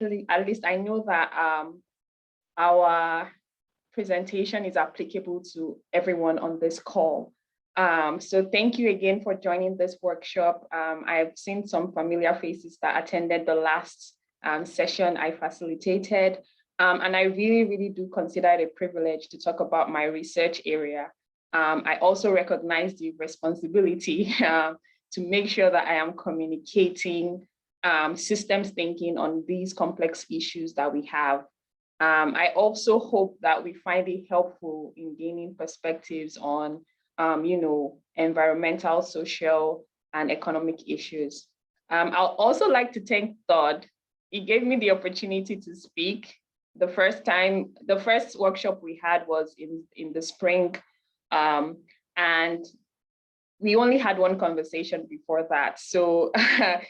at least I know that our presentation is applicable to everyone on this call. So thank you again for joining this workshop. I've seen some familiar faces that attended the last session I facilitated. And I really do consider it a privilege to talk about my research area. I also recognize the responsibility to make sure that I am communicating systems thinking on these complex issues that we have. I also hope that we find it helpful in gaining perspectives on, environmental, social, and economic issues. I'll also like to thank Todd. He gave me the opportunity to speak. The first workshop we had was in the spring, and we only had one conversation before that. So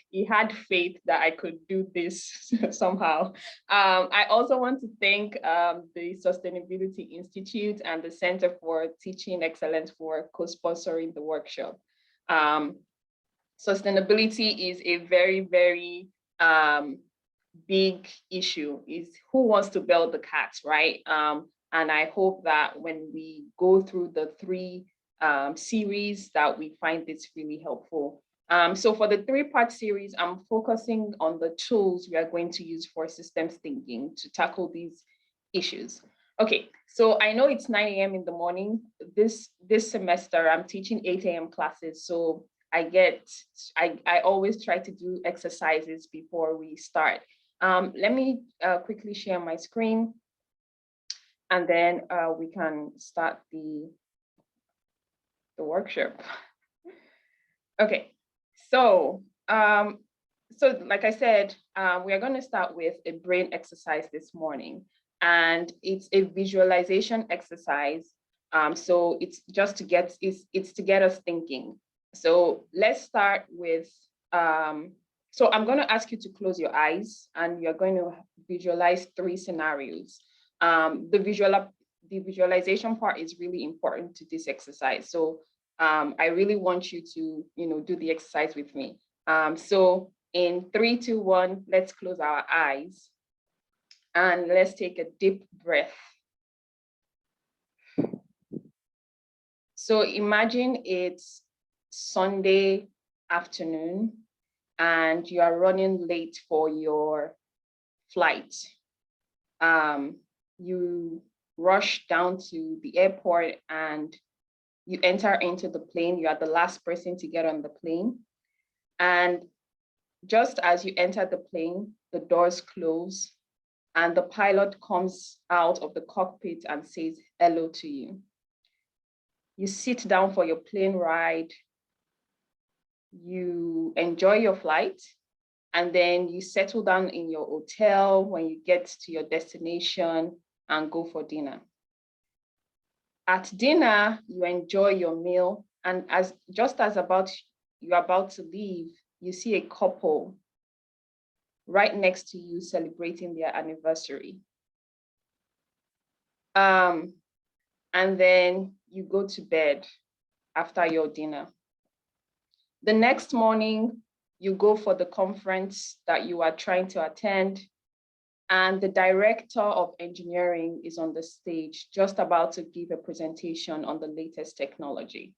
he had faith that I could do this somehow. I also want to thank the Sustainability Institute and the Center for Teaching Excellence for co-sponsoring the workshop. Sustainability is a very big issue. Is who wants to build the cat, right? And I hope that when we go through the three series that we find this really helpful. So for the 3-part series, I'm focusing on the tools we are going to use for systems thinking to tackle these issues. Okay, so I know it's 9 a.m. in the morning. This semester, I'm teaching 8 a.m. classes, so I always try to do exercises before we start. Let me quickly share my screen, and then we can start the workshop. Okay, so like I said, we are going to start with a brain exercise this morning, and it's a visualization exercise. So it's just to get us thinking. So let's start with so I'm going to ask you to close your eyes, and you're going to visualize 3 scenarios. The visualization part is really important to this exercise. So I really want you to, do the exercise with me. So in 3, 2, 1, let's close our eyes and let's take a deep breath. So imagine it's Sunday afternoon and you are running late for your flight. You rush down to the airport and you enter into the plane. You are the last person to get on the plane. And just as you enter the plane, the doors close and the pilot comes out of the cockpit and says hello to you. You sit down for your plane ride. You enjoy your flight, and then you settle down in your hotel when you get to your destination and go for dinner. At dinner, you enjoy your meal, and you're about to leave, you see a couple right next to you celebrating their anniversary. And then you go to bed after your dinner. The next morning, you go for the conference that you are trying to attend, and the director of engineering is on the stage, just about to give a presentation on the latest technology.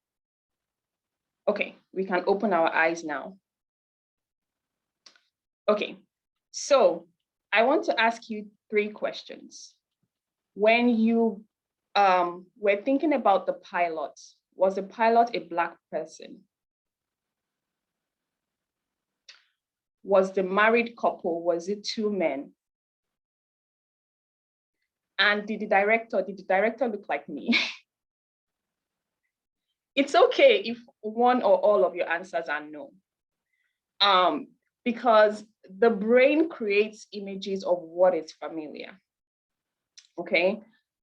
Okay, we can open our eyes now. Okay, so I want to ask you 3 questions. When you were thinking about the pilot, was the pilot a Black person? Was the married couple, was it 2 men? And did the director look like me? It's okay if one or all of your answers are no. Because the brain creates images of what is familiar. Okay,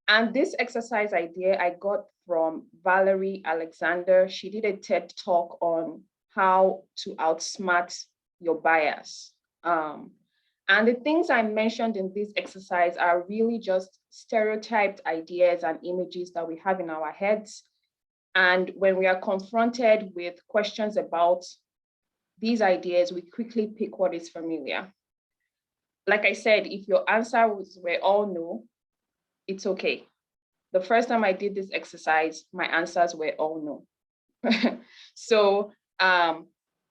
and this exercise idea I got from Valerie Alexander. She did a TED talk on how to outsmart your bias. And the things I mentioned in this exercise are really just stereotyped ideas and images that we have in our heads. And when we are confronted with questions about these ideas, we quickly pick what is familiar. like I said, if your answer were all no, it's okay. The first time I did this exercise, my answers were all no. So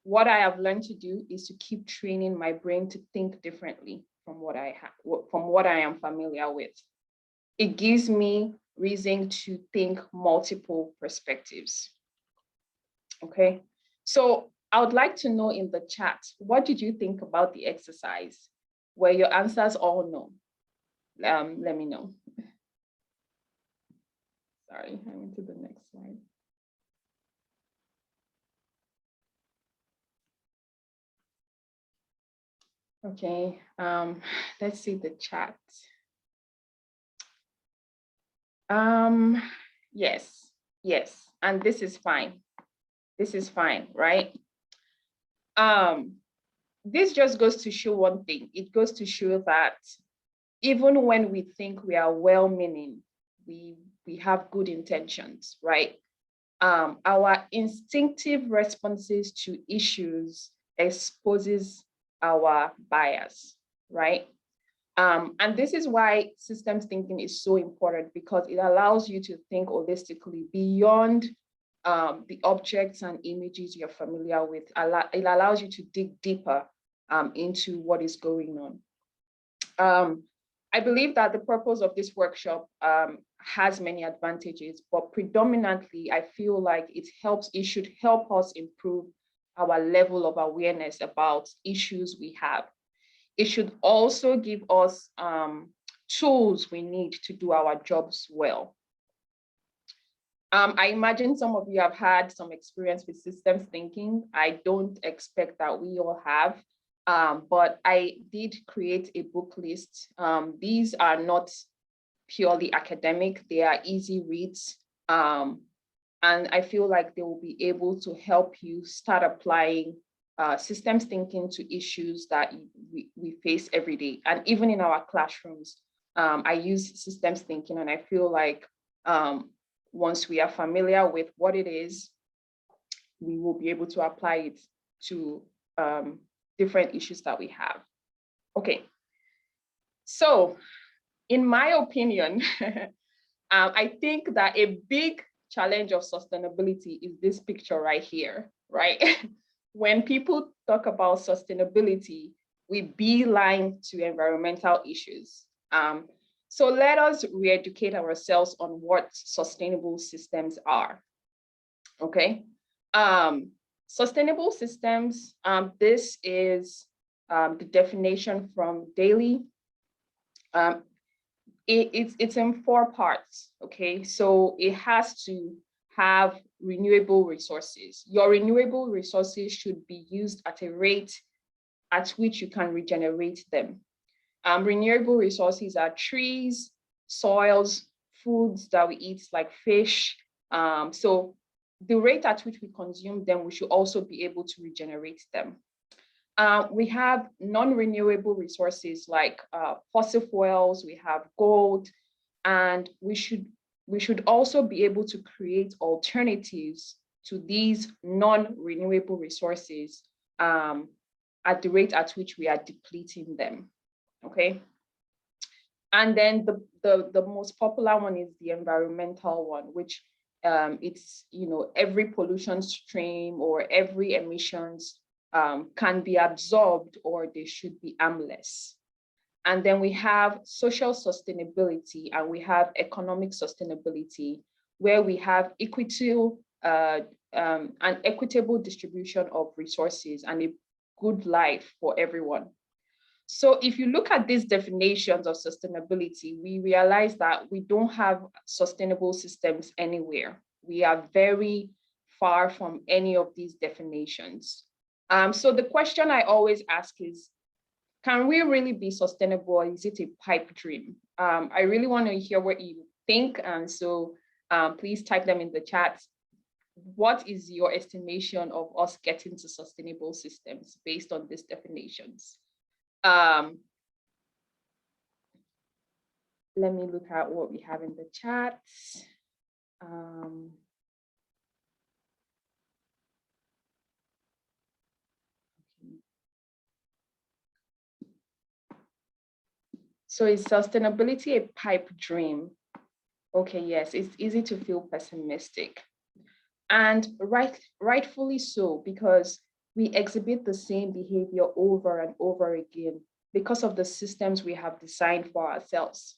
what I have learned to do is to keep training my brain to think differently from what I am familiar with. It gives me reason to think multiple perspectives. Okay, so I would like to know in the chat, what did you think about the exercise? Were your answers all no? Let me know. Sorry, I went to the next slide. Okay, let's see the chat. Yes, yes, and this is fine. This is fine, right? This just goes to show one thing. It goes to show that even when we think we are well-meaning, we have good intentions, right? Our instinctive responses to issues exposes our bias, right? And this is why systems thinking is so important, because it allows you to think holistically beyond the objects and images you're familiar with. It allows you to dig deeper into what is going on. I believe that the purpose of this workshop has many advantages, but predominantly, I feel like it should help us improve our level of awareness about issues we have. It should also give us tools we need to do our jobs well. I imagine some of you have had some experience with systems thinking. I don't expect that we all have, but I did create a book list. These are not purely academic, they are easy reads. And I feel like they will be able to help you start applying systems thinking to issues that we face every day. And even in our classrooms, I use systems thinking, and I feel like once we are familiar with what it is, we will be able to apply it to different issues that we have. Okay, so in my opinion, I think that a big challenge of sustainability is this picture right here, right? When people talk about sustainability, we beeline to environmental issues. So let us re-educate ourselves on what sustainable systems are, okay? Sustainable systems, this is the definition from Daly. It's in 4 parts, okay? So it has to have renewable resources. Your renewable resources should be used at a rate at which you can regenerate them. Renewable resources are trees, soils, foods that we eat like fish. So the rate at which we consume them, we should also be able to regenerate them. We have non-renewable resources like fossil fuels, we have gold, and we should also be able to create alternatives to these non-renewable resources at the rate at which we are depleting them, okay? And then the most popular one is the environmental one, which it's, every pollution stream or every emissions can be absorbed, or they should be harmless. And then we have social sustainability and we have economic sustainability, where we have an equitable distribution of resources and a good life for everyone. So if you look at these definitions of sustainability, we realize that we don't have sustainable systems anywhere. We are very far from any of these definitions. So the question I always ask is, can we really be sustainable, or is it a pipe dream? I really want to hear what you think, and so please type them in the chat. What is your estimation of us getting to sustainable systems based on these definitions? Let me look at what we have in the chat. So is sustainability a pipe dream? Okay, yes, it's easy to feel pessimistic. And rightfully so, because we exhibit the same behavior over and over again because of the systems we have designed for ourselves.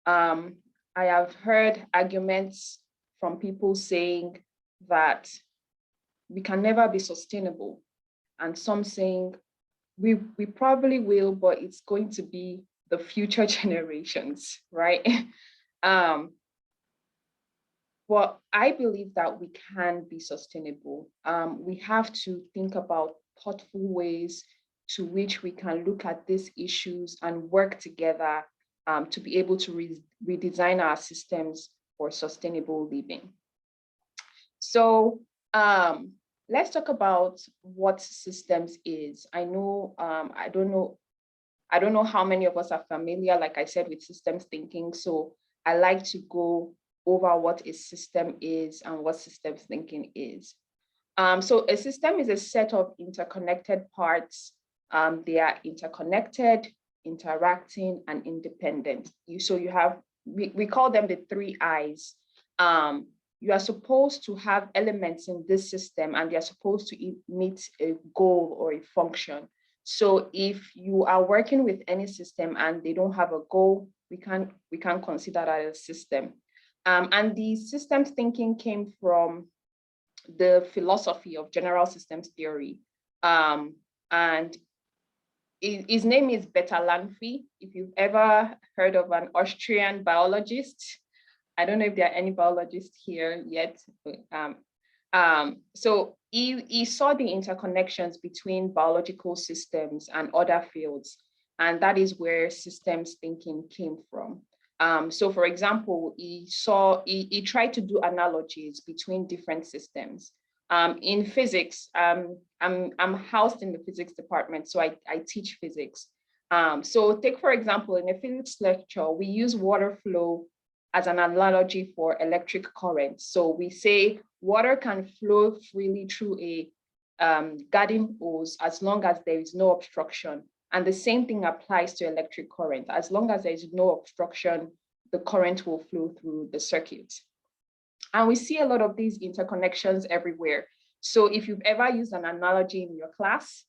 I have heard arguments from people saying that we can never be sustainable, and some saying we probably will, but it's going to be the future generations, right? um, But I believe that we can be sustainable. We have to think about thoughtful ways to which we can look at these issues and work together to be able to redesign our systems for sustainable living. So let's talk about what systems is. I know, I don't know how many of us are familiar, like I said, with systems thinking. So I like to go over what a system is and what systems thinking is. So a system is a set of interconnected parts. They are interconnected, interacting, and independent. So you have, we call them the three I's. You are supposed to have elements in this system and they're supposed to meet a goal or a function. So if you are working with any system and they don't have a goal, we can consider that a system. And the systems thinking came from the philosophy of general systems theory. And his name is Betalanffy. If you've ever heard of an Austrian biologist, I don't know if there are any biologists here yet. So he saw the interconnections between biological systems and other fields, and that is where systems thinking came from. So for example, he tried to do analogies between different systems. In physics, I'm housed in the physics department, so I teach physics. So take, for example, in a physics lecture, we use water flow as an analogy for electric current. So we say water can flow freely through a garden hose as long as there is no obstruction. And the same thing applies to electric current. As long as there is no obstruction, the current will flow through the circuit. And we see a lot of these interconnections everywhere. So if you've ever used an analogy in your class,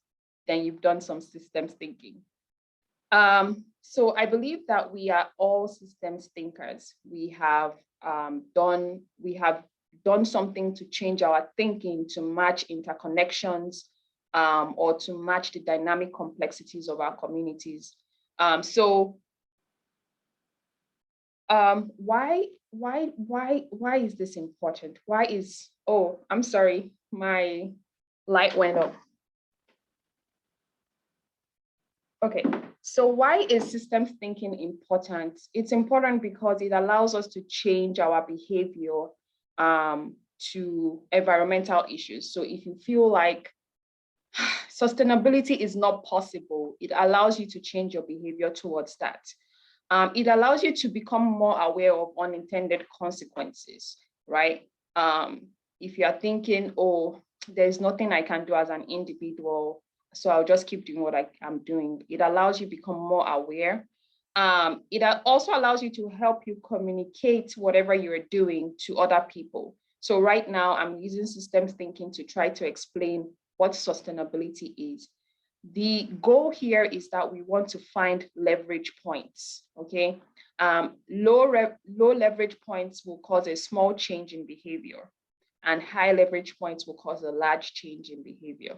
then you've done some systems thinking. So I believe that we are all systems thinkers. We have done something to change our thinking to match interconnections or to match the dynamic complexities of our communities. Why is this important? Oh, I'm sorry, my light went off. Okay, so why is systems thinking important? It's important because it allows us to change our behavior to environmental issues. So if you feel like sustainability is not possible, it allows you to change your behavior towards that. It allows you to become more aware of unintended consequences, right? If you are thinking, oh, there's nothing I can do as an individual, so I'll just keep doing what I'm doing. It allows you to become more aware. It also allows you to help you communicate whatever you're doing to other people. So right now I'm using systems thinking to try to explain what sustainability is. The goal here is that we want to find leverage points, okay? Low leverage points will cause a small change in behavior, and high leverage points will cause a large change in behavior.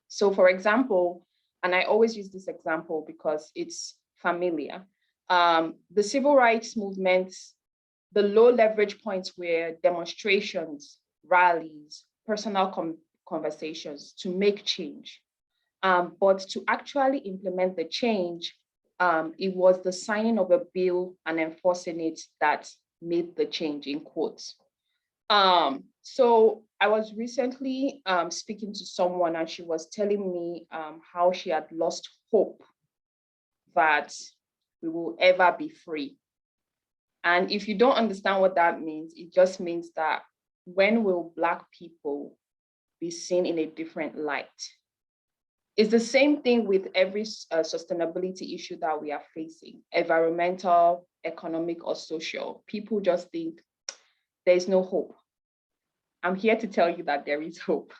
So for example, and I always use this example because it's familiar, the civil rights movement, the low leverage points were demonstrations, rallies, personal conversations to make change. But to actually implement the change, it was the signing of a bill and enforcing it that made the change, in quotes. So I was recently speaking to someone and she was telling me how she had lost hope that we will ever be free. And if you don't understand what that means, it just means that when will Black people be seen in a different light? It's the same thing with every sustainability issue that we are facing, environmental, economic, or social. People just think there's no hope. I'm here to tell you that there is hope.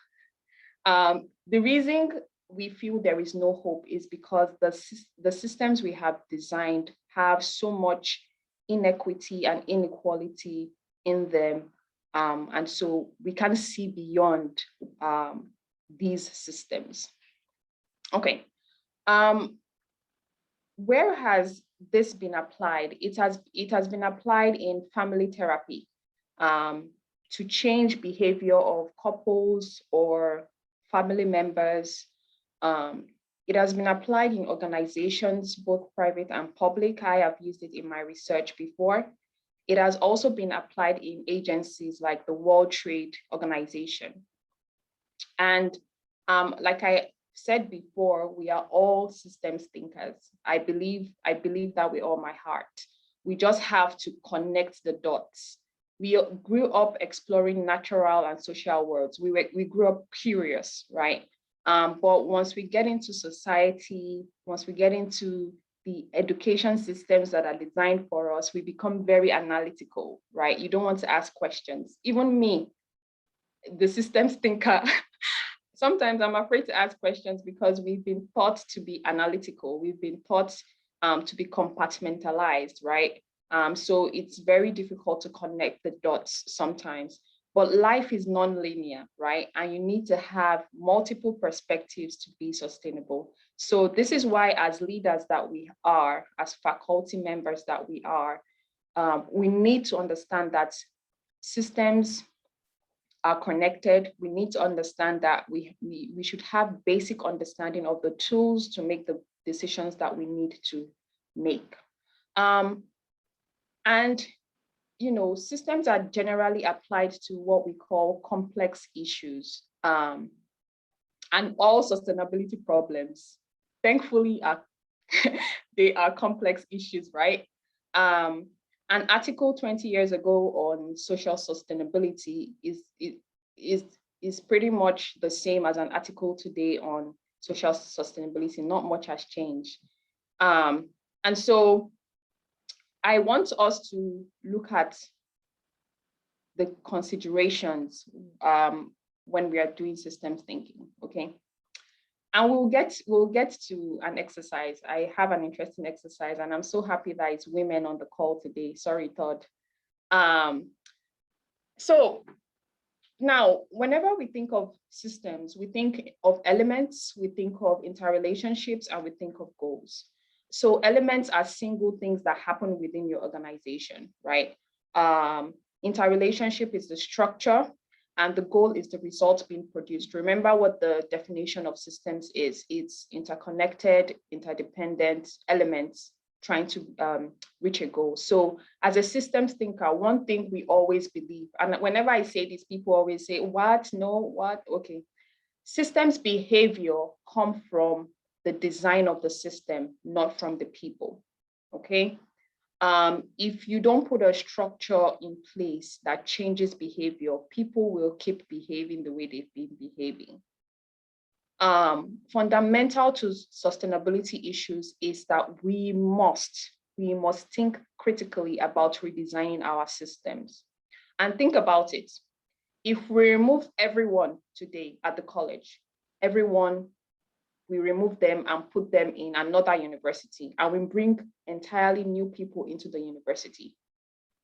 The reason we feel there is no hope is because the systems we have designed have so much inequity and inequality in them. And so we can't see beyond these systems. Okay. Where has this been applied? It has been applied in family therapy to change behavior of couples or family members. It has been applied in organizations, both private and public. I have used it in my research before. It has also been applied in agencies like the World Trade Organization. And like I said before, we are all systems thinkers. I believe that with all my heart. We just have to connect the dots. We grew up exploring natural and social worlds. We grew up curious, right? But once we get into society, once we get into the education systems that are designed for us, we become very analytical, right? You don't want to ask questions. Even me, the systems thinker, sometimes I'm afraid to ask questions because we've been taught to be analytical. We've been taught to be compartmentalized, right? So it's very difficult to connect the dots sometimes. But life is non-linear, right? And you need to have multiple perspectives to be sustainable. So this is why, as leaders that we are, as faculty members that we are, we need to understand that systems are connected. We need to understand that we should have basic understanding of the tools to make the decisions that we need to make. And you know, systems are generally applied to what we call complex issues, and all sustainability problems, thankfully, they are complex issues, right? An article 20 years ago on social sustainability is pretty much the same as an article today on social sustainability. Not much has changed. And so I want us to look at the considerations when we are doing systems thinking, okay? And we'll get to an exercise. I have an interesting exercise, and I'm so happy that it's women on the call today. Sorry, Todd. So now, whenever we think of systems, we think of elements, we think of interrelationships, and we think of goals. So elements are single things that happen within your organization, right? Interrelationship is the structure, and the goal is the results being produced. Remember what the definition of systems is. It's interconnected, interdependent elements trying to reach a goal. So as a systems thinker, one thing we always believe, and whenever I say this, people always say, what, no, what, okay. Systems behavior come from the design of the system, not from the people, okay? If you don't put a structure in place that changes behavior, people will keep behaving the way they've been behaving. Fundamental to sustainability issues is that we must think critically about redesigning our systems. And think about it. If we remove everyone today at the college, we remove them and put them in another university, and we bring entirely new people into the university,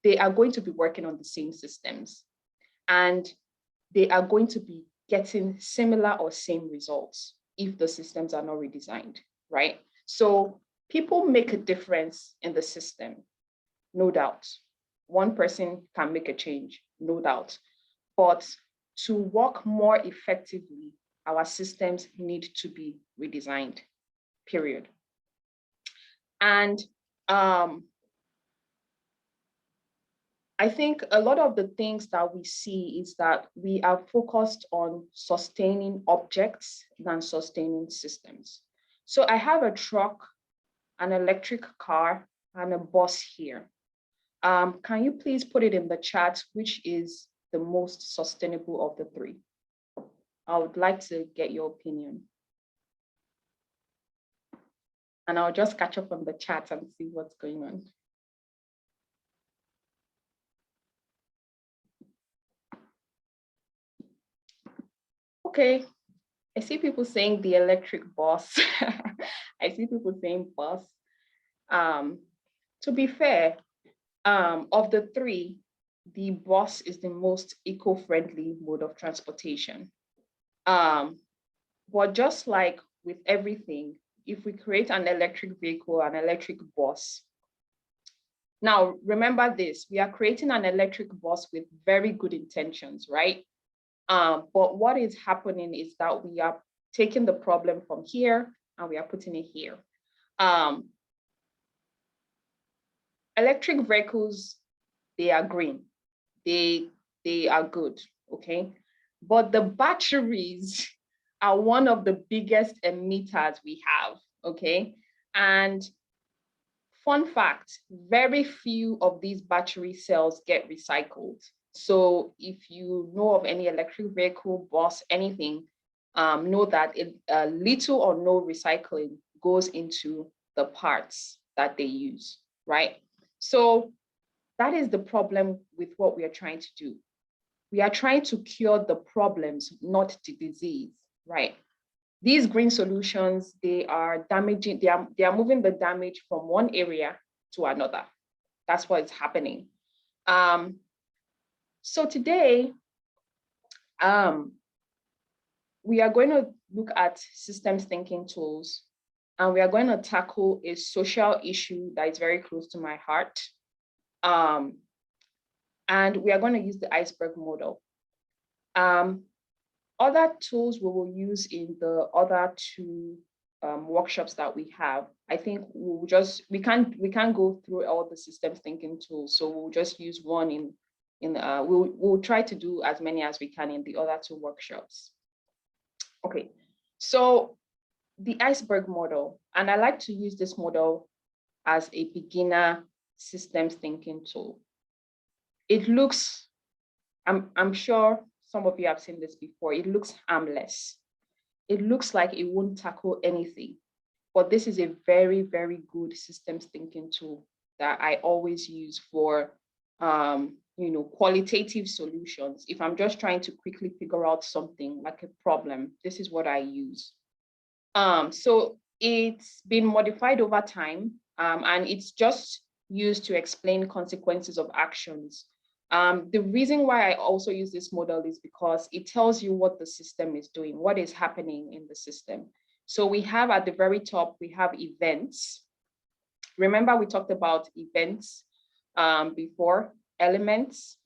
they are going to be working on the same systems, and they are going to be getting similar or same results if the systems are not redesigned, right? So people make a difference in the system, no doubt. One person can make a change, no doubt. But to work more effectively, our systems need to be redesigned, period. And I think a lot of the things that we see is that we are focused on sustaining objects than sustaining systems. So I have a truck, an electric car, and a bus here. Can you please put it in the chat, which is the most sustainable of the three? I would like to get your opinion. and I'll just catch up on the chat and see what's going on. Okay, I see people saying the electric bus. I see people saying bus. To be fair, of the three, the bus is the most eco-friendly mode of transportation. But just like with everything, if we create an electric vehicle, an electric bus, now remember this, we are creating an electric bus with very good intentions, right? But what is happening is that we are taking the problem from here and we are putting it here. Electric vehicles, they are green, they are good, okay? But the batteries are one of the biggest emitters we have, okay? And fun fact, very few of these battery cells get recycled. So if you know of any electric vehicle, bus, anything, know that little or no recycling goes into the parts that they use, right? So that is the problem with what we are trying to do. We are trying to cure the problems, not the disease, right? These green solutions, they are damaging, they are moving the damage from one area to another. That's what's happening. So today, we are going to look at systems thinking tools, and we are going to tackle a social issue that is very close to my heart. And we are going to use the Iceberg Model. Other tools we will use in the other two workshops that we have. I think we can't go through all the systems thinking tools, so we'll just use one we'll try to do as many as we can in the other two workshops. Okay, so the Iceberg Model, and I like to use this model as a beginner systems thinking tool. It looks, I'm sure some of you have seen this before, it looks harmless. It looks like it won't tackle anything, but this is a very, very good systems thinking tool that I always use for qualitative solutions. If I'm just trying to quickly figure out something like a problem, this is what I use. So it's been modified over time, and it's just used to explain consequences of actions. The reason why I also use this model is because it tells you what the system is doing, what is happening in the system. So we have at the very top, we have events. Remember, we talked about events before, elements.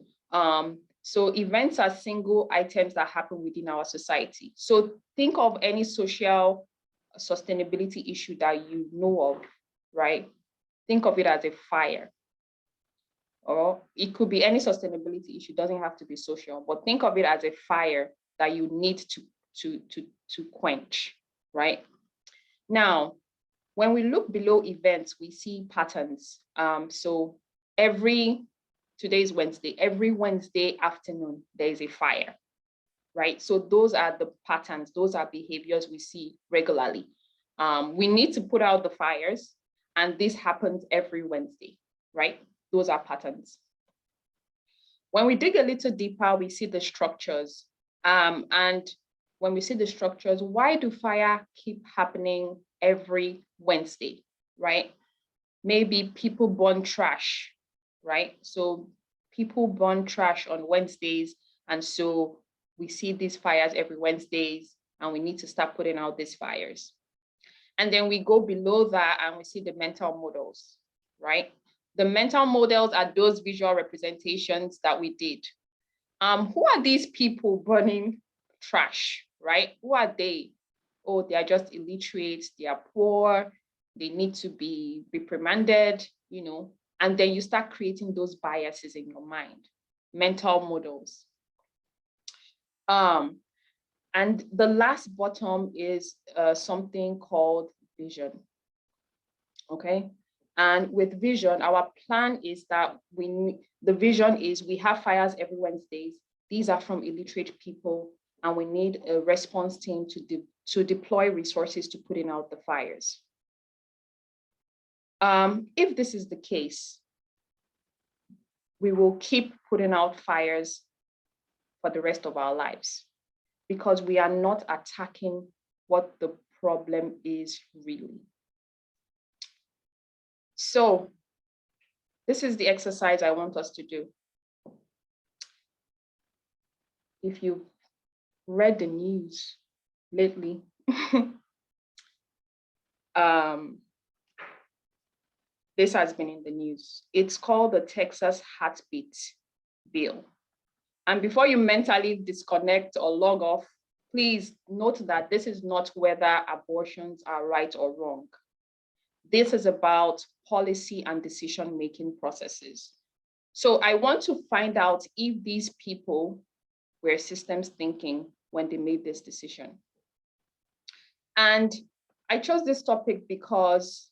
So events are single items that happen within our society. So think of any social sustainability issue that you know of, right? Think of it as a fire. Or it could be any sustainability issue, doesn't have to be social, but think of it as a fire that you need to quench, right? Now, when we look below events, we see patterns. So today's Wednesday, every Wednesday afternoon, there is a fire, right? So those are the patterns, those are behaviors we see regularly. We need to put out the fires, and this happens every Wednesday, right? Those are patterns. When we dig a little deeper, we see the structures. And when we see the structures, why do fire keep happening every Wednesday, right? Maybe people burn trash, right? So people burn trash on Wednesdays. And so we see these fires every Wednesdays, and we need to start putting out these fires. And then we go below that and we see the mental models, right? The mental models are those visual representations that we did. Who are these people burning trash, right? Who are they? Oh, they are just illiterate, they are poor, they need to be reprimanded, and then you start creating those biases in your mind, mental models. And the last bottom is something called vision, okay? And with vision, our plan is that the vision is we have fires every Wednesdays. These are from illiterate people, and we need a response team to deploy resources to putting out the fires. If this is the case, we will keep putting out fires for the rest of our lives because we are not attacking what the problem is really. So this is the exercise I want us to do. If you've read the news lately, this has been in the news. It's called the Texas Heartbeat Bill. And before you mentally disconnect or log off, please note that this is not whether abortions are right or wrong. This is about policy and decision-making processes. So I want to find out if these people were systems thinking when they made this decision. And I chose this topic because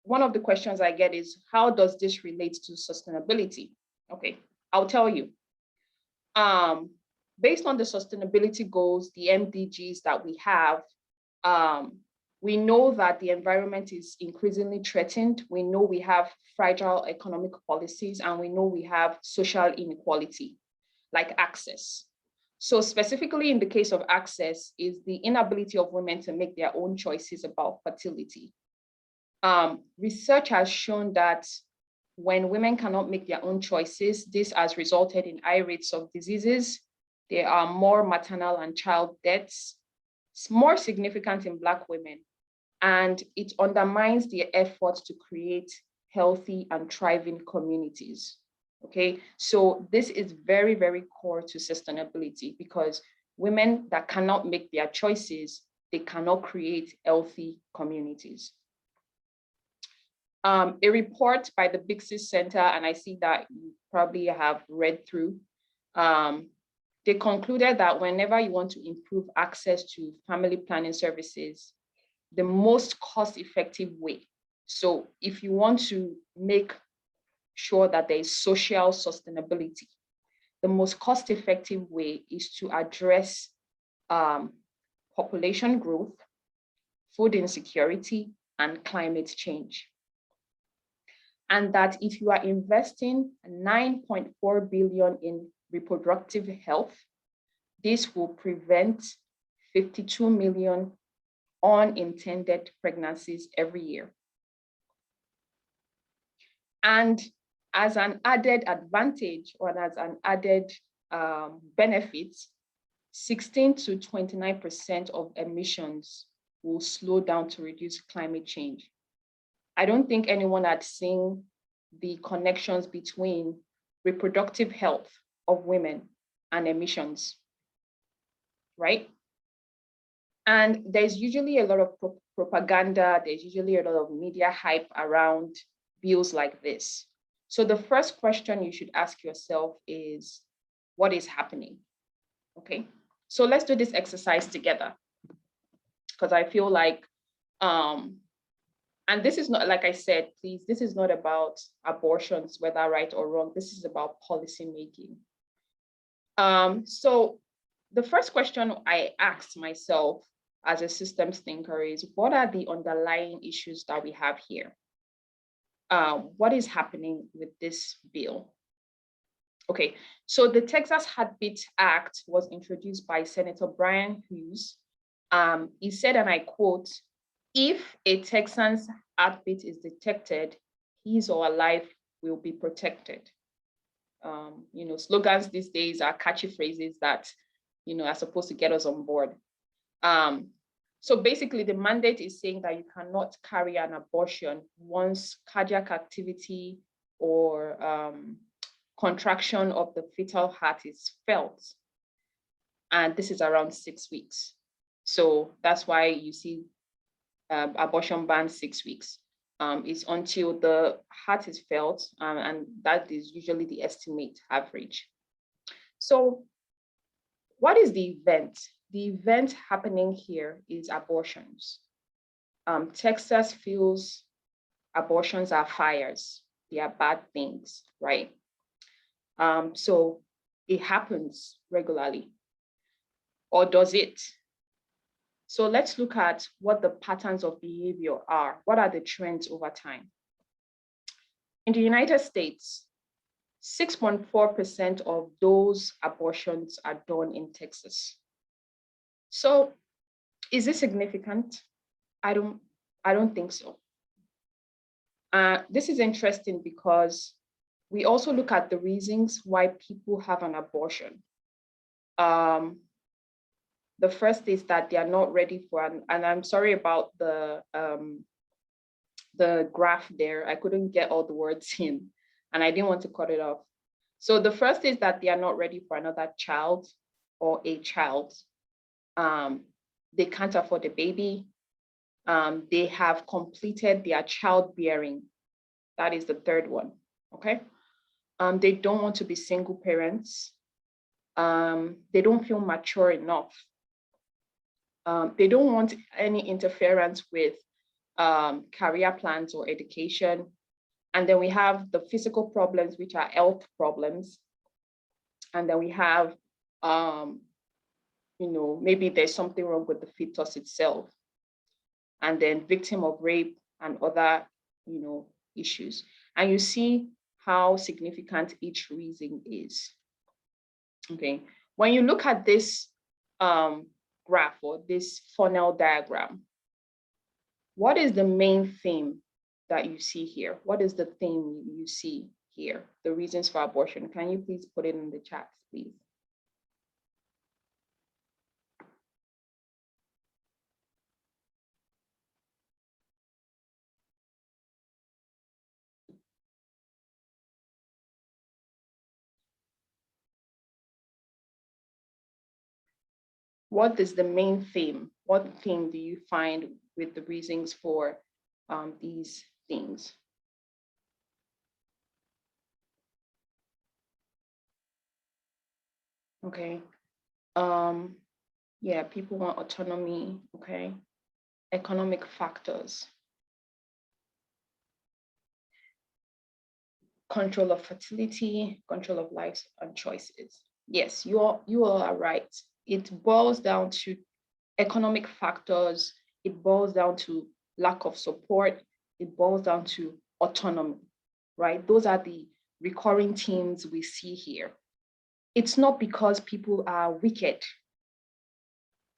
one of the questions I get is, how does this relate to sustainability? Okay, I'll tell you. Based on the sustainability goals, the MDGs that we have, we know that the environment is increasingly threatened. We know we have fragile economic policies, and we know we have social inequality, like access. So specifically in the case of access is the inability of women to make their own choices about fertility. Research has shown that when women cannot make their own choices, this has resulted in high rates of diseases. There are more maternal and child deaths. It's more significant in Black women, and it undermines the effort to create healthy and thriving communities. Okay, so this is very, very core to sustainability because women that cannot make their choices, they cannot create healthy communities. A report by the Big Sis Center, and I see that you probably have read through, they concluded that whenever you want to improve access to family planning services, the most cost-effective way. So if you want to make sure that there is social sustainability, the most cost-effective way is to address population growth, food insecurity, and climate change. And that if you are investing 9.4 billion in reproductive health, this will prevent 52 million unintended pregnancies every year. And as an added advantage or as an added benefit, 16 to 29% of emissions will slow down to reduce climate change. I don't think anyone had seen the connections between reproductive health of women and emissions, right? And there's usually a lot of propaganda, there's usually a lot of media hype around bills like this. So the first question you should ask yourself is, what is happening? Okay, so let's do this exercise together, because I feel like, and this is not, like I said, please, this is not about abortions, whether right or wrong. This is about policy making. So the first question I asked myself as a systems thinker is, what are the underlying issues that we have here? What is happening with this bill? Okay, so the Texas Heartbeat Act was introduced by Senator Brian Hughes. He said, and I quote, "If a Texan's heartbeat is detected, his or her life will be protected." You know, slogans these days are catchy phrases that, you know, are supposed to get us on board. So basically the mandate is saying that you cannot carry an abortion once cardiac activity or contraction of the fetal heart is felt. And this is around 6 weeks. So that's why you see abortion ban 6 weeks. It's until the heart is felt, and that is usually the estimate average. So what is the event? The event happening here is abortions. Texas feels abortions are fires. They are bad things, right? So it happens regularly, or does it? So let's look at what the patterns of behavior are. What are the trends over time? In the United States, 6.4% of those abortions are done in Texas. So is this significant? I don't think so. This is interesting because we also look at the reasons why people have an abortion. The first is that they are not ready for and I'm sorry about the graph there. I couldn't get all the words in and I didn't want to cut it off. So the first is that they are not ready for another child or a child. They can't afford a baby. They have completed their childbearing. That is the third one, okay? They don't want to be single parents. They don't feel mature enough. They don't want any interference with career plans or education. And then we have the physical problems, which are health problems. And then we have, maybe there's something wrong with the fetus itself. And then victim of rape and other, issues. And you see how significant each reason is. Okay, when you look at this graph or this funnel diagram, what is the main theme that you see here? What is the theme you see here? The reasons for abortion. Can you please put it in the chat, please? What is the main theme? What theme do you find with the reasons for these things? Okay. Yeah, people want autonomy, okay? Economic factors. Control of fertility, control of lives and choices. Yes, you all are right. It boils down to economic factors. It boils down to lack of support. It boils down to autonomy, right? Those are the recurring themes we see here. It's not because people are wicked.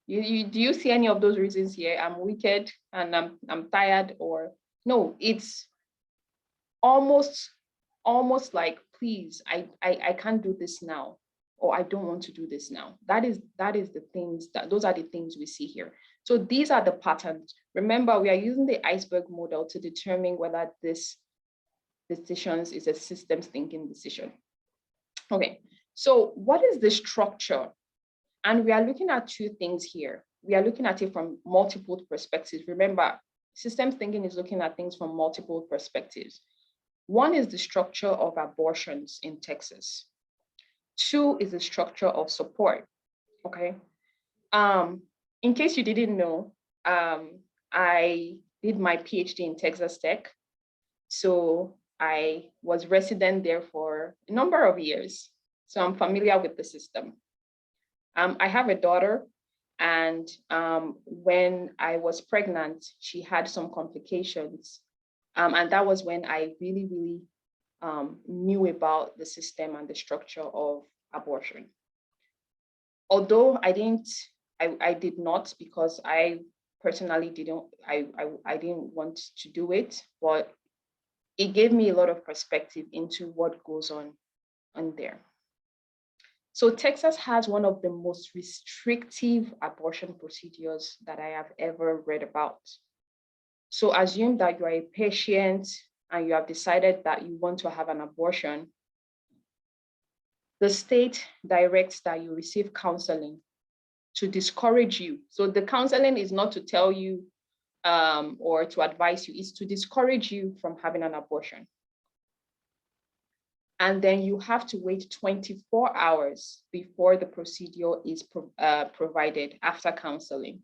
Do you see any of those reasons here? I'm wicked and I'm tired, or no, it's almost like, please, I can't do this now, or I don't want to do this now. That is the things those are the things we see here. So these are the patterns. Remember, we are using the Iceberg model to determine whether this decisions is a systems thinking decision. Okay, so what is the structure? And we are looking at two things here. We are looking at it from multiple perspectives. Remember, systems thinking is looking at things from multiple perspectives. One is the structure of abortions in Texas. Two is the structure of support, okay? In case you didn't know, I did my PhD in Texas Tech. So I was resident there for a number of years. So I'm familiar with the system. I have a daughter, and when I was pregnant, she had some complications. And that was when I really, really knew about the system and the structure of abortion. Although I did not, because I personally I didn't want to do it, but it gave me a lot of perspective into what goes on there. So Texas has one of the most restrictive abortion procedures that I have ever read about. So assume that you are a patient and you have decided that you want to have an abortion. The state directs that you receive counseling to discourage you. So the counseling is not to tell you or to advise you, it's to discourage you from having an abortion. And then you have to wait 24 hours before the procedure is provided after counseling,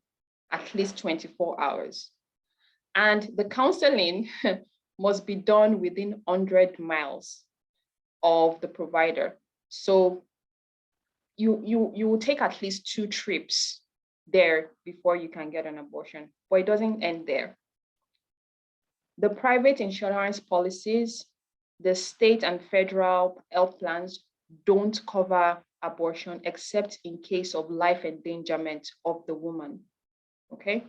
at least 24 hours. And the counseling must be done within 100 miles of the provider. So you will take at least 2 trips there before you can get an abortion, but it doesn't end there. The private insurance policies, the state and federal health plans don't cover abortion except in case of life endangerment of the woman, okay?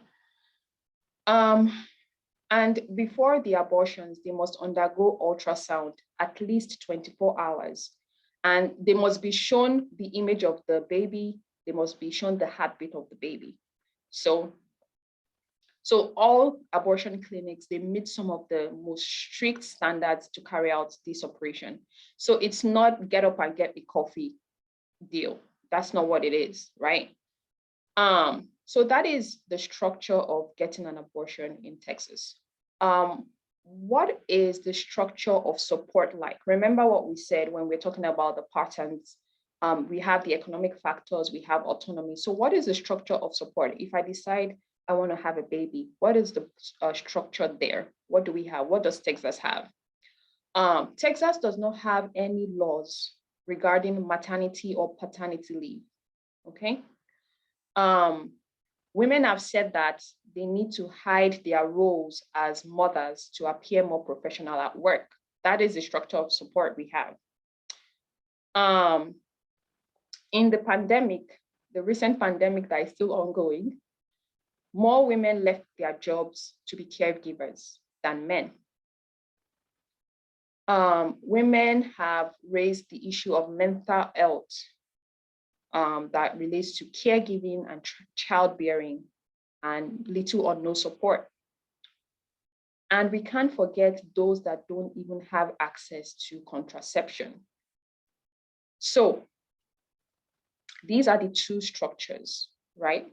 And before the abortions, they must undergo ultrasound at least 24 hours. And they must be shown the image of the baby. They must be shown the heartbeat of the baby. So all abortion clinics, they meet some of the most strict standards to carry out this operation. So it's not get up and get a coffee deal. That's not what it is, right? So that is the structure of getting an abortion in Texas. What is the structure of support like? Remember what we said when we're talking about the patterns. We have the economic factors, we have autonomy. So what is the structure of support? If I decide I want to have a baby, what is the structure there? What do we have? What does Texas have? Texas does not have any laws regarding maternity or paternity leave, okay? Women have said that they need to hide their roles as mothers to appear more professional at work. That is the structure of support we have. In the pandemic, the recent pandemic that is still ongoing, more women left their jobs to be caregivers than men. Women have raised the issue of mental health that relates to caregiving and childbearing and little or no support. And we can't forget those that don't even have access to contraception. So these are the two structures, right?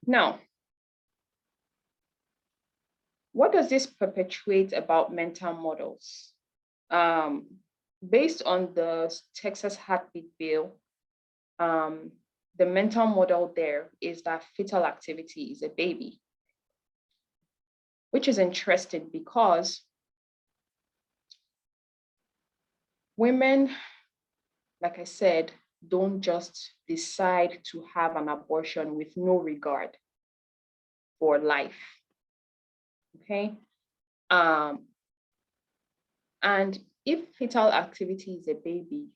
Now, what does this perpetuate about mental models? Based on the Texas Heartbeat Bill, the mental model there is that fetal activity is a baby, which is interesting because women, like I said, don't just decide to have an abortion with no regard for life, okay? And if fetal activity is a baby,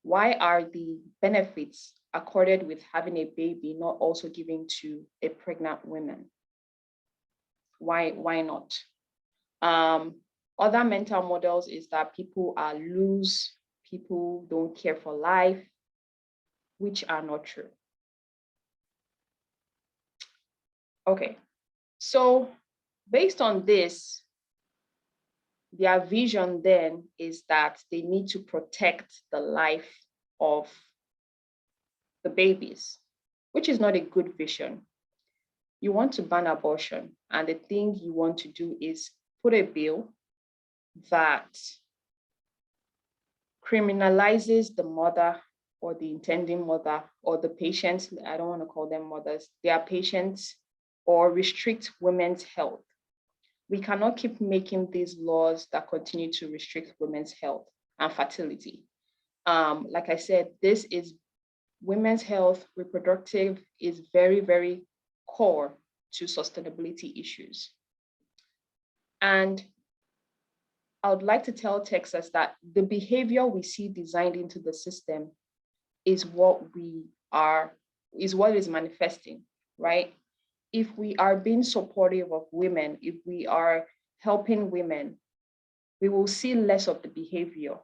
why are the benefits accorded with having a baby not also given to a pregnant woman? Why not? Other mental models is that people are loose, people don't care for life, which are not true. Okay, so based on this, their vision then is that they need to protect the life of the babies, which is not a good vision. You want to ban abortion, and the thing you want to do is put a bill that criminalizes the mother or the intending mother or the patients, I don't want to call them mothers, they are patients, or restrict women's health. We cannot keep making these laws that continue to restrict women's health and fertility. Like I said, this is women's health, reproductive is very, very core to sustainability issues. And I would like to tell Texas that the behavior we see designed into the system is what is manifesting, right? If we are being supportive of women, if we are helping women, we will see less of the behavior.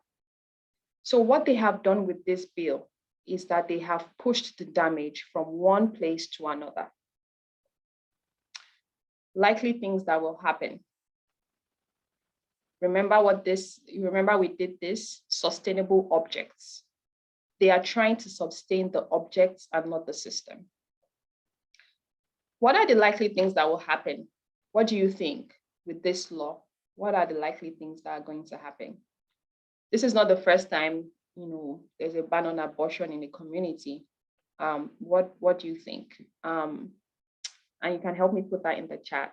So what they have done with this bill is that they have pushed the damage from one place to another. Likely things that will happen. Remember we did this, sustainable objects. They are trying to sustain the objects and not the system. What are the likely things that will happen? What do you think with this law? What are the likely things that are going to happen? This is not the first time, there's a ban on abortion in the community. What do you think? And you can help me put that in the chat.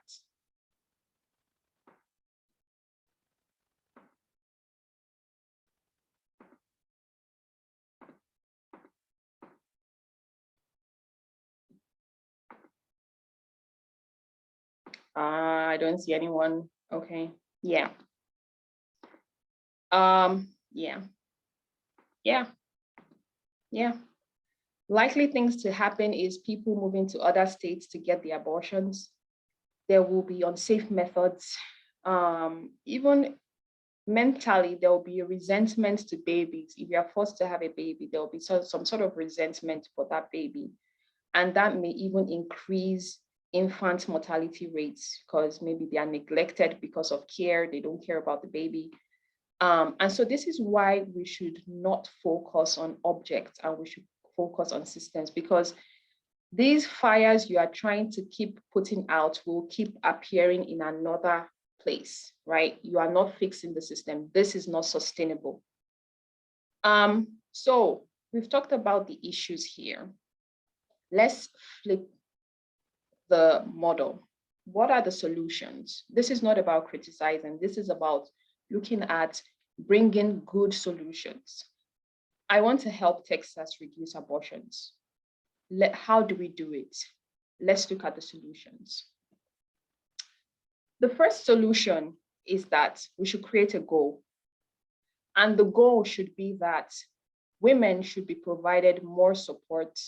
I don't see anyone. Okay. Yeah. Yeah. Yeah. Yeah. Likely things to happen is people moving to other states to get the abortions. There will be unsafe methods. Even mentally, there will be a resentment to babies. If you are forced to have a baby, there will be some sort of resentment for that baby. And that may even increase infant mortality rates because maybe they are neglected because of care. They don't care about the baby. And so this is why we should not focus on objects and we should focus on systems, because these fires you are trying to keep putting out will keep appearing in another place, right? You are not fixing the system. This is not sustainable. So we've talked about the issues here. Let's flip the model. What are the solutions? This is not about criticizing. This is about looking at bringing good solutions. I want to help Texas reduce abortions. How do we do it? Let's look at the solutions. The first solution is that we should create a goal. And the goal should be that women should be provided more support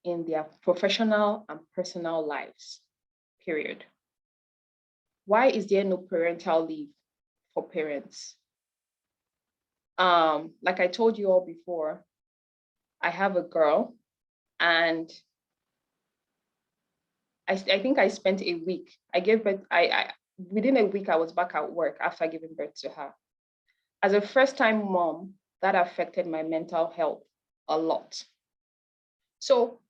in their professional and personal lives, period. Why is there no parental leave for parents? Like I told you all before, I have a girl, and I think I spent a week. I gave birth, within a week, I was back at work after giving birth to her. As a first-time mom, that affected my mental health a lot. So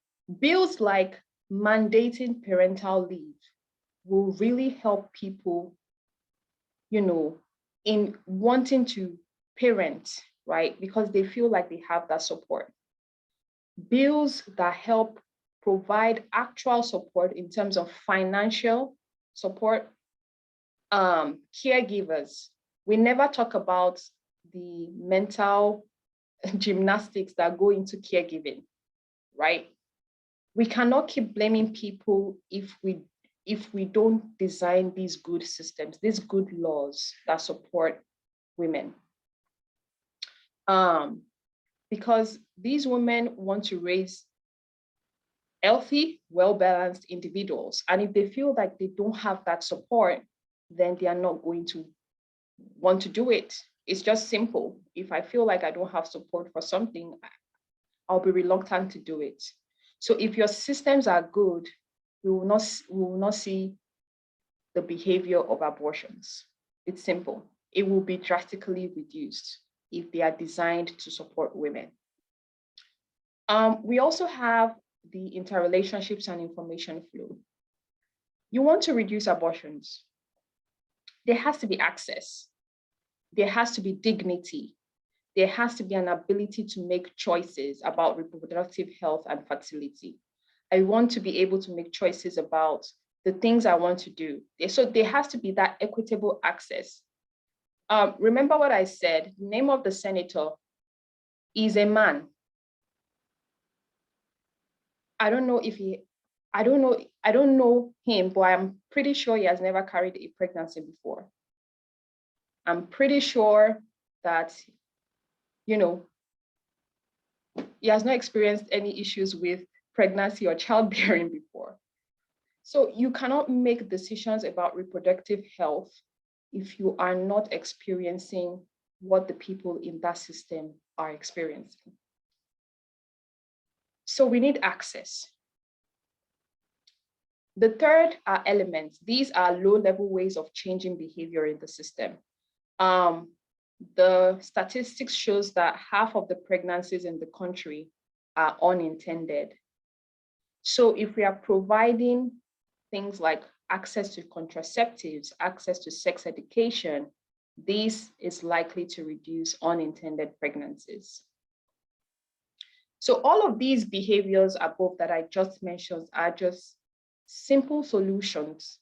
bills like mandating parental leave will really help people, in wanting to parent, right? Because they feel like they have that support. Bills that help provide actual support in terms of financial support, caregivers. We never talk about the mental gymnastics that go into caregiving, right? We cannot keep blaming people if we don't design these good systems, these good laws that support women. Because these women want to raise healthy, well-balanced individuals. And if they feel like they don't have that support, then they are not going to want to do it. It's just simple. If I feel like I don't have support for something, I'll be reluctant to do it. So if your systems are good, we will not see the behavior of abortions. It's simple. It will be drastically reduced if they are designed to support women. We also have the interrelationships and information flow. You want to reduce abortions. There has to be access. There has to be dignity. There has to be an ability to make choices about reproductive health and fertility. I want to be able to make choices about the things I want to do. So there has to be that equitable access. Remember what I said, the name of the senator is a man. I don't know him, but I'm pretty sure he has never carried a pregnancy before. I'm pretty sure that, he has not experienced any issues with pregnancy or childbearing before. So you cannot make decisions about reproductive health if you are not experiencing what the people in that system are experiencing. So we need access. The third are elements. These are low-level ways of changing behavior in the system. The statistics shows that half of the pregnancies in the country are unintended. So if we are providing things like access to contraceptives, access to sex education, this is likely to reduce unintended pregnancies. So all of these behaviors above that I just mentioned are just simple solutions.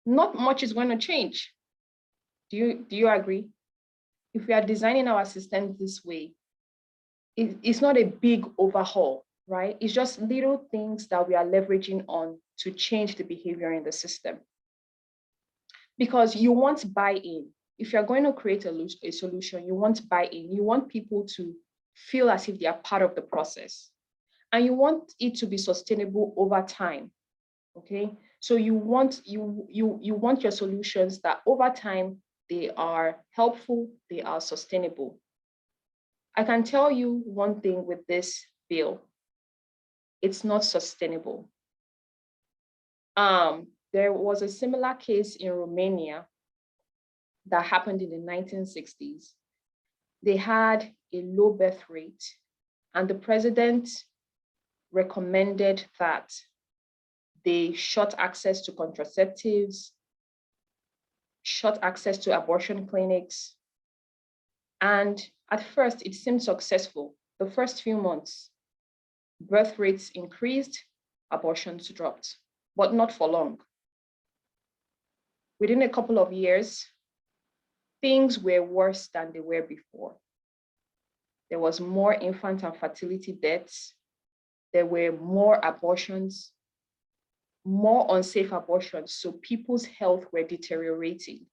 Not much is going to change. Do you agree? If we are designing our systems this way, it's not a big overhaul. right? It's just little things that we are leveraging on to change the behavior in the system. Because you want buy-in. If you're going to create a solution, you want buy-in. You want people to feel as if they are part of the process. And you want it to be sustainable over time. Okay. So you want your solutions that over time they are helpful, they are sustainable. I can tell you one thing with this bill, it's not sustainable. There was a similar case in Romania that happened in the 1960s. They had a low birth rate, and the president recommended that they shut access to contraceptives, shut access to abortion clinics. And at first, it seemed successful. The first few months, birth rates increased, abortions dropped, but not for long. Within a couple of years, things were worse than they were before. There was more infant and fertility deaths. There were more abortions, more unsafe abortions. So people's health were deteriorating.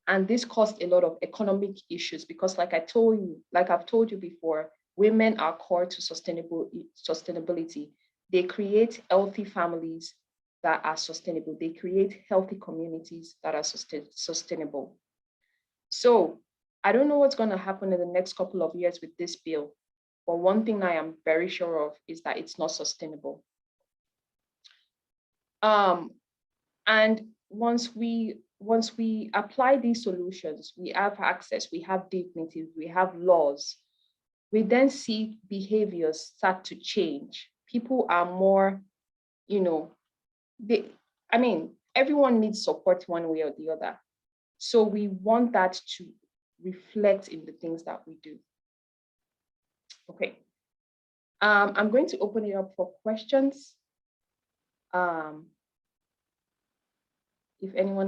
And this caused a lot of economic issues because like I've told you before, women are core to sustainability. They create healthy families that are sustainable. They create healthy communities that are sustainable. So I don't know what's going to happen in the next couple of years with this bill, but one thing I am very sure of is that it's not sustainable. And once we apply these solutions, we have access, we have dignity, we have laws, we then see behaviors start to change. People are more, everyone needs support one way or the other. So we want that to reflect in the things that we do. Okay. I'm going to open it up for questions. If anyone